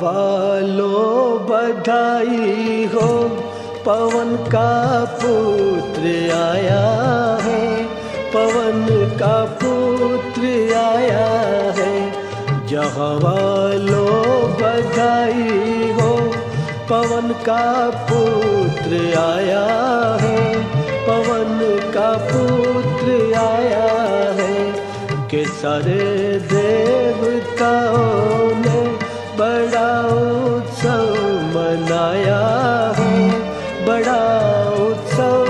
वालों बधाई हो, पवन का पुत्र आया है, पवन का पुत्र आया है। जहाँ वालों बधाई हो, पवन का पुत्र आया है, पवन का पुत्र आया है। के सारे देवताओं ने बड़ा उत्सव मनाया है, बड़ा उत्सव